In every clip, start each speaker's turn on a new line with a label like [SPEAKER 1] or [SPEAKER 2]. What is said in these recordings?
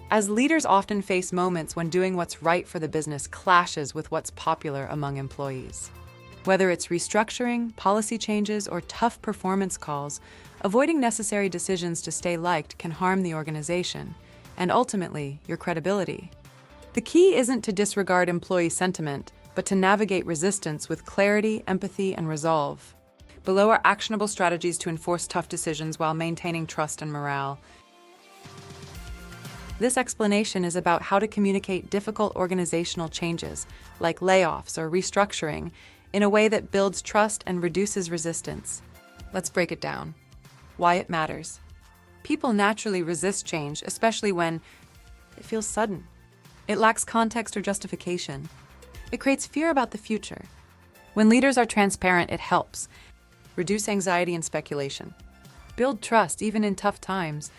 [SPEAKER 1] as leaders often face moments when doing what's right for the business clashes with what's popular among employees. Whether it's restructuring, policy changes, or tough performance calls, avoiding necessary decisions to stay liked can harm the organization, and ultimately, your credibility. The key isn't to disregard employee sentiment, but to navigate resistance with clarity, empathy, and resolve. Below are actionable strategies to enforce tough decisions while maintaining trust and morale. This explanation is about how to communicate difficult organizational changes, like layoffs or restructuring, in a way that builds trust and reduces resistance. Let's break it down. Why it matters. People naturally resist change, especially when it feels sudden. It lacks context or justification. It creates fear about the future. When leaders are transparent, it helps. Reduce anxiety and speculation. Build trust even in tough times.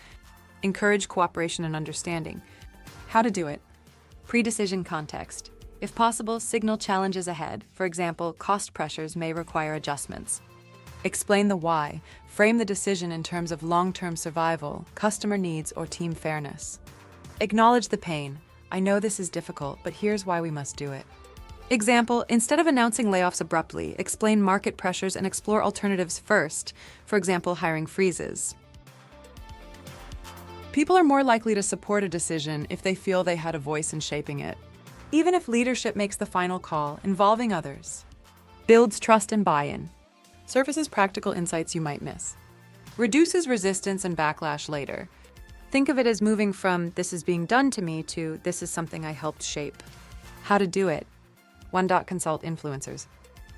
[SPEAKER 1] Encourage cooperation and understanding. How to do it. Pre-decision context. If possible, signal challenges ahead. For example, cost pressures may require adjustments. Explain the why. Frame the decision in terms of long-term survival, customer needs, or team fairness. Acknowledge the pain. I know this is difficult, but here's why we must do it. Example, instead of announcing layoffs abruptly, explain market pressures and explore alternatives first. For example, hiring freezes. People are more likely to support a decision if they feel they had a voice in shaping it. Even if leadership makes the final call, involving others builds trust and buy-in. Surfaces practical insights you might miss. Reduces resistance and backlash later. Think of it as moving from "this is being done to me" to "this is something I helped shape." How to do it. Consult influencers.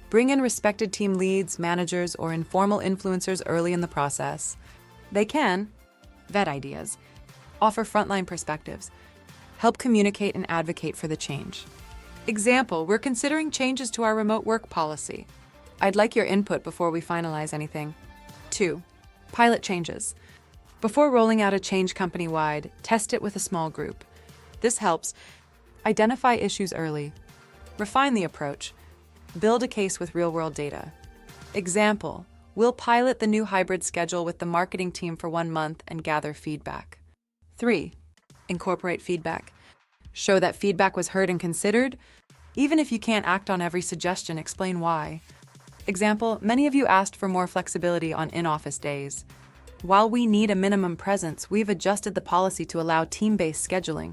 [SPEAKER 1] Bring in respected team leads, managers, or informal influencers early in the process. They can vet ideas, offer frontline perspectives, help communicate and advocate for the change. Example, we're considering changes to our remote work policy. I'd like your input before we finalize anything. 2. Pilot changes. Before rolling out a change company-wide, test it with a small group. This helps identify issues early, refine the approach, build a case with real-world data. Example, we'll pilot the new hybrid schedule with the marketing team for 1 month and gather feedback. 3. Incorporate feedback. Show that feedback was heard and considered. Even if you can't act on every suggestion, explain why. Example, many of you asked for more flexibility on in-office days. While we need a minimum presence, we've adjusted the policy to allow team-based scheduling.